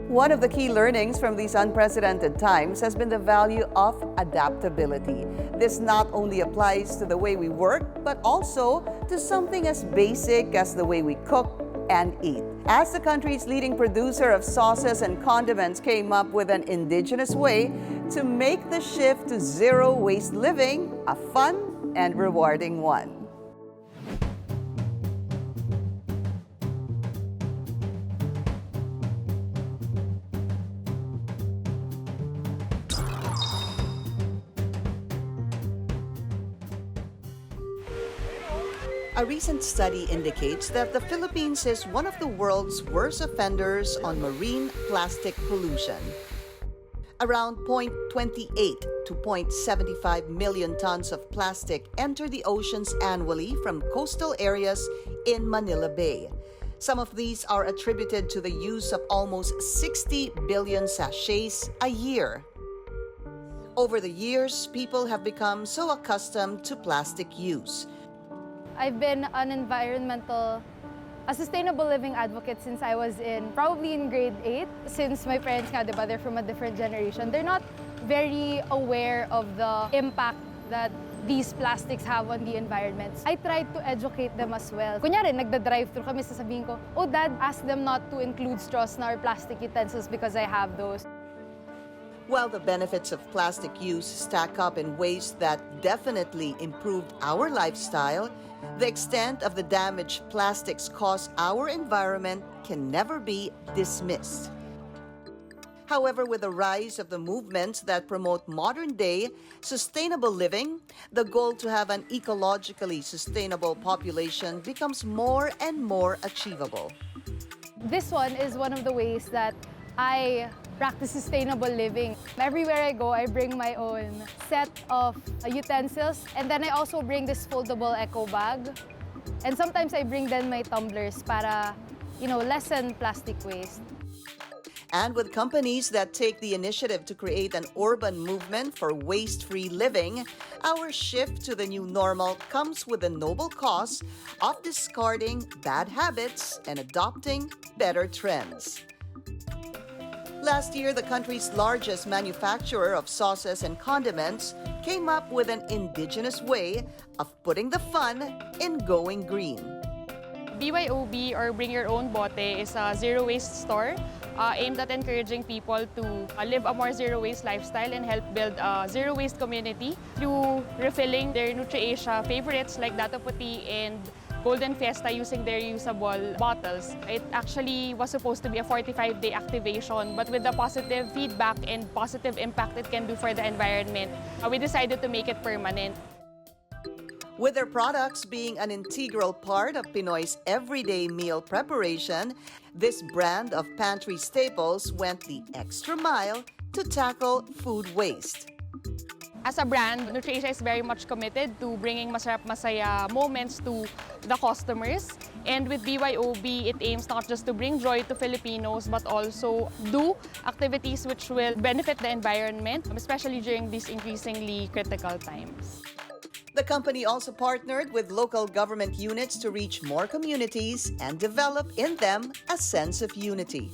One of the key learnings from these unprecedented times has been the value of adaptability. This not only applies to the way we work, but also to something as basic as the way we cook and eat. As the country's leading producer of sauces and condiments came up with an indigenous way to make the shift to zero-waste living a fun and rewarding one. A recent study indicates that the Philippines is one of the world's worst offenders on marine plastic pollution. Around 0.28 to 0.75 million tons of plastic enter the oceans annually from coastal areas in Manila Bay. Some of these are attributed to the use of almost 60 billion sachets a year. Over the years, people have become so accustomed to plastic use. I've been a sustainable living advocate since I was probably in grade 8. Since my parents nga, diba, they're from a different generation, they're not very aware of the impact that these plastics have on the environment. I tried to educate them as well. Kunyari, nagda-drive-thru kami, sasabihin ko, oh dad, ask them not to include straws in our plastic utensils because I have those. While the benefits of plastic use stack up in ways that definitely improved our lifestyle, the extent of the damage plastics cause our environment can never be dismissed. However, with the rise of the movements that promote modern-day sustainable living, the goal to have an ecologically sustainable population becomes more and more achievable. This one is one of the ways that I practice sustainable living. Everywhere I go, I bring my own set of utensils, and then I also bring this foldable eco bag. And sometimes I bring then my tumblers para, lessen plastic waste. And with companies that take the initiative to create an urban movement for waste-free living, our shift to the new normal comes with the noble cause of discarding bad habits and adopting better trends. Last year, the country's largest manufacturer of sauces and condiments came up with an indigenous way of putting the fun in going green. BYOB, or Bring Your Own Bote, is a zero-waste store aimed at encouraging people to live a more zero-waste lifestyle and help build a zero-waste community through refilling their NutriAsia favorites like Dato Puti and Golden Fiesta using their reusable bottles. It actually was supposed to be a 45-day activation, but with the positive feedback and positive impact it can do for the environment, we decided to make it permanent. With their products being an integral part of Pinoy's everyday meal preparation, this brand of pantry staples went the extra mile to tackle food waste. As a brand, NutriAsia is very much committed to bringing masarap masaya moments to the customers. And with BYOB, it aims not just to bring joy to Filipinos, but also do activities which will benefit the environment, especially during these increasingly critical times. The company also partnered with local government units to reach more communities and develop in them a sense of unity.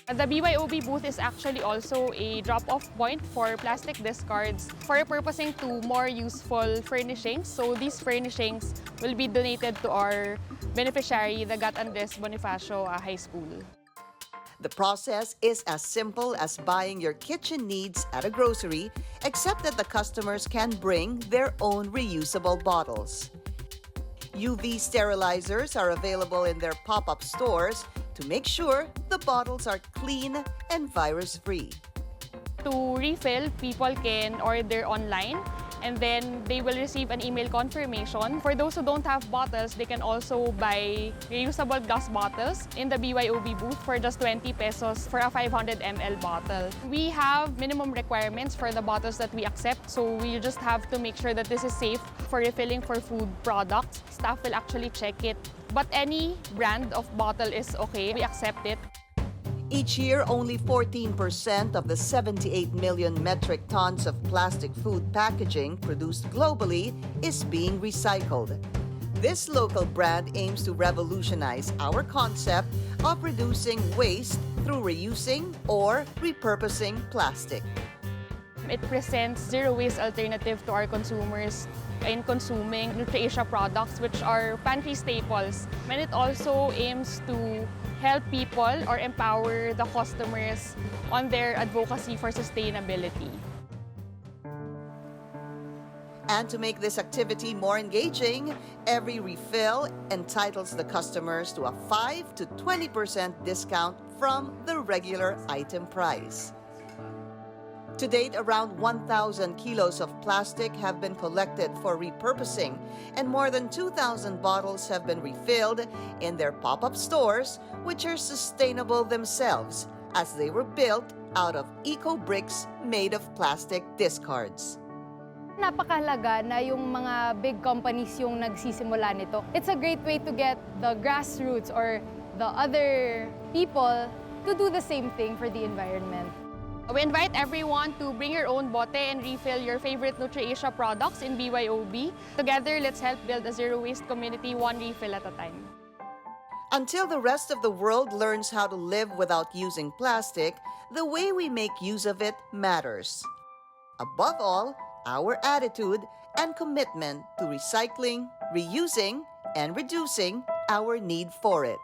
The BYOB booth is actually also a drop-off point for plastic discards for repurposing to more useful furnishings. So these furnishings will be donated to our beneficiary, the Gat Andres Bonifacio High School. The process is as simple as buying your kitchen needs at a grocery, except that the customers can bring their own reusable bottles. UV sterilizers are available in their pop-up stores to make sure the bottles are clean and virus-free. To refill, people can order online and then they will receive an email confirmation. For those who don't have bottles, they can also buy reusable glass bottles in the BYOB booth for just 20 pesos for a 500 ml bottle. We have minimum requirements for the bottles that we accept, so we just have to make sure that this is safe for refilling for food products. Staff will actually check it, but any brand of bottle is okay. We accept it. Each year, only 14% of the 78 million metric tons of plastic food packaging produced globally is being recycled. This local brand aims to revolutionize our concept of reducing waste through reusing or repurposing plastic. It presents zero-waste alternative to our consumers in consuming NutriAsia products, which are pantry staples. And it also aims to help people or empower the customers on their advocacy for sustainability. And to make this activity more engaging, every refill entitles the customers to a 5 to 20% discount from the regular item price. To date, around 1,000 kilos of plastic have been collected for repurposing, and more than 2,000 bottles have been refilled in their pop-up stores, which are sustainable themselves, as they were built out of eco-bricks made of plastic discards. Napakahalaga na yung mga big companies yung nagsisimula nito. It's a great way to get the grassroots or the other people to do the same thing for the environment. We invite everyone to bring your own bote and refill your favorite NutriAsia products in BYOB. Together, let's help build a zero-waste community, one refill at a time. Until the rest of the world learns how to live without using plastic, the way we make use of it matters. Above all, our attitude and commitment to recycling, reusing, and reducing our need for it.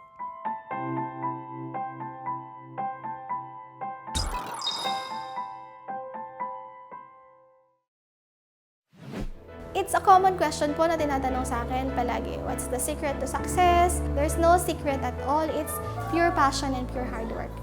It's a common question po na tinatanong sa akin palagi. What's the secret to success? There's no secret at all. It's pure passion and pure hard work.